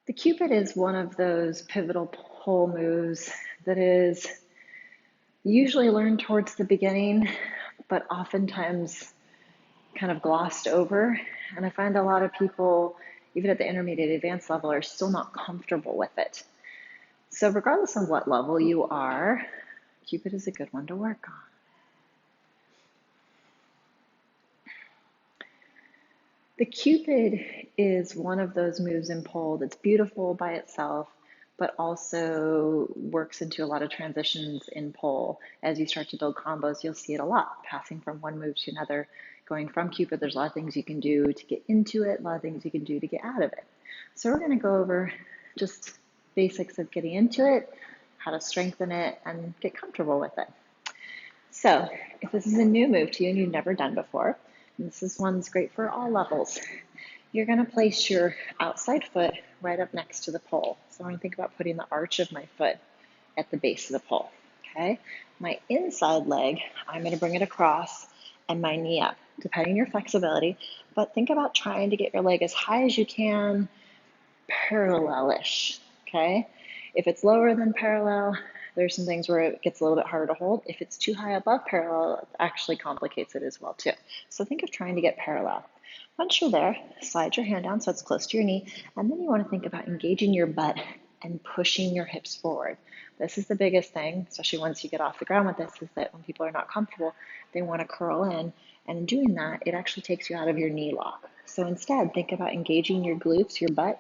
The Cupid is one of those pivotal pole moves that is usually learned towards the beginning, but oftentimes kind of glossed over. And I find a lot of people, even at the intermediate advanced level, are still not comfortable with it. So, regardless of what level you are, Cupid is a good one to work on. The Cupid is one of those moves in pole that's beautiful by itself, but also works into a lot of transitions in pole. As you start to build combos, you'll see it a lot, passing from one move to another. Going from Cupid, there's a lot of things you can do to get into it, a lot of things you can do to get out of it. So we're going to go over just basics of getting into it, how to strengthen it, and get comfortable with it. So if this is a new move to you and you've never done before, this one's great for all levels. You're going to place your outside foot right up next to the pole. So I'm going to think about putting the arch of my foot at the base of the pole. Okay. My inside leg, I'm going to bring it across and my knee up, depending on your flexibility. But think about trying to get your leg as high as you can, parallel-ish. Okay. If it's lower than parallel, there's some things where it gets a little bit harder to hold. If it's too high above parallel, it actually complicates it as well too. So think of trying to get parallel. Once you're there, slide your hand down so it's close to your knee, and then you want to think about engaging your butt and pushing your hips forward. This is the biggest thing, especially once you get off the ground with this, is that when people are not comfortable, they want to curl in, and in doing that, it actually takes you out of your knee lock. So instead, think about engaging your glutes, your butt,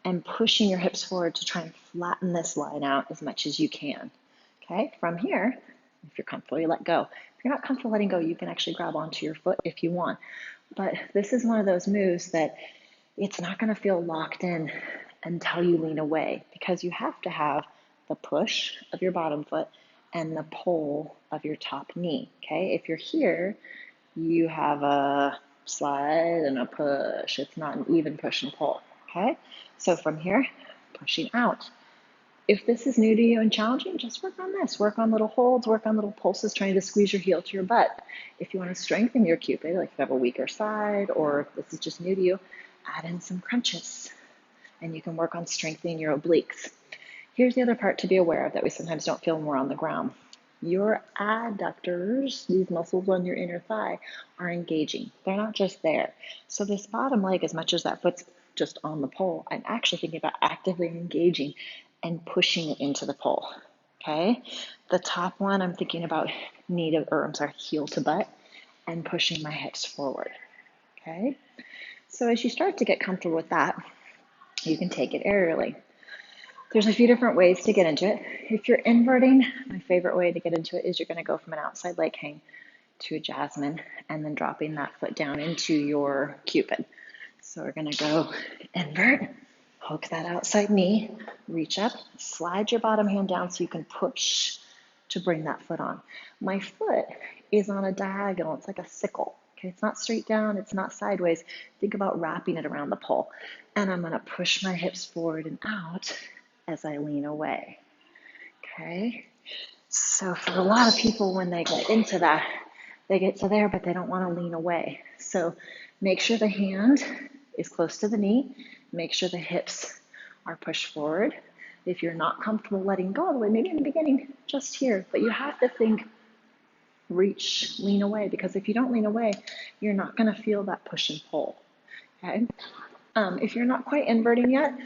and pushing your hips forward to try and flatten this line out as much as you can. Okay, from here, if you're comfortable, you let go. If you're not comfortable letting go, you can actually grab onto your foot if you want. But this is one of those moves that it's not going to feel locked in until you lean away, because you have to have the push of your bottom foot and the pull of your top knee. Okay, if you're here, you have a slide and a push. It's not an even push and pull. Okay, so from here, pushing out. If this is new to you and challenging, just work on this. Work on little holds, work on little pulses, trying to squeeze your heel to your butt. If you want to strengthen your Cupid, like if you have a weaker side, or if this is just new to you, add in some crunches. And you can work on strengthening your obliques. Here's the other part to be aware of that we sometimes don't feel when we're on the ground. Your adductors, these muscles on your inner thigh, are engaging. They're not just there. So this bottom leg, as much as that foot's just on the pole, I'm actually thinking about actively engaging and pushing it into the pole. Okay? The top one, I'm thinking about heel to butt and pushing my hips forward. Okay? So as you start to get comfortable with that, you can take it aerially. There's a few different ways to get into it. If you're inverting, my favorite way to get into it is you're going to go from an outside leg hang to a jasmine and then dropping that foot down into your Cupid. So we're going to go invert, hook that outside knee, reach up, slide your bottom hand down so you can push to bring that foot on. My foot is on a diagonal. It's like a sickle. Okay, it's not straight down, it's not sideways. Think about wrapping it around the pole. And I'm going to push my hips forward and out as I lean away. Okay, so for a lot of people, when they get into that, they get to there, but they don't want to lean away. So make sure the hand is close to the knee. Make sure the hips are pushed forward. If you're not comfortable letting go all the way, maybe in the beginning, just here, but you have to think, reach, lean away, because if you don't lean away, you're not going to feel that push and pull. Okay. If you're not quite inverting yet,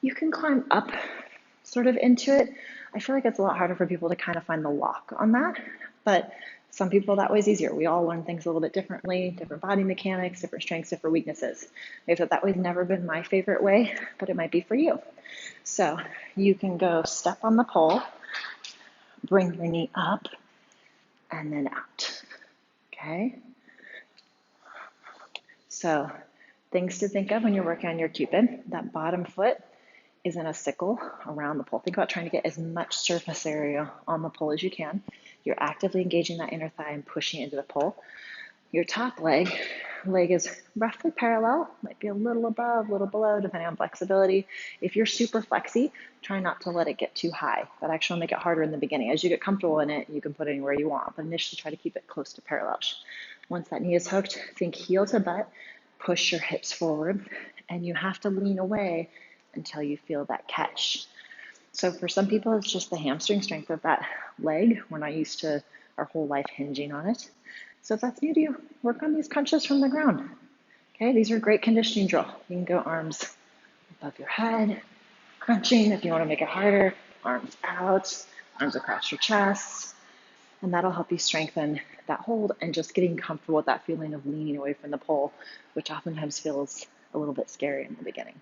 you can climb up sort of into it. I feel like it's a lot harder for people to kind of find the lock on that, but some people that way is easier. We all learn things a little bit differently, different body mechanics, different strengths, different weaknesses. I thought that way's never been my favorite way, but it might be for you. So you can go step on the pole, bring your knee up, and then out. Okay? So things to think of when you're working on your Cupid. That bottom foot is in a sickle around the pole. Think about trying to get as much surface area on the pole as you can. You're actively engaging that inner thigh and pushing it into the pole. Your top leg is roughly parallel, might be a little above, a little below, depending on flexibility. If you're super flexy, try not to let it get too high. That actually will make it harder in the beginning. As you get comfortable in it, you can put it anywhere you want, but initially try to keep it close to parallel. Once that knee is hooked, think heel to butt, push your hips forward, and you have to lean away until you feel that catch. So for some people, it's just the hamstring strength of that leg. We're not used to our whole life hinging on it. So if that's new to you, work on these crunches from the ground. Okay, these are a great conditioning drill. You can go arms above your head, crunching. If you want to make it harder, arms out, arms across your chest. And that'll help you strengthen that hold and just getting comfortable with that feeling of leaning away from the pole, which oftentimes feels a little bit scary in the beginning.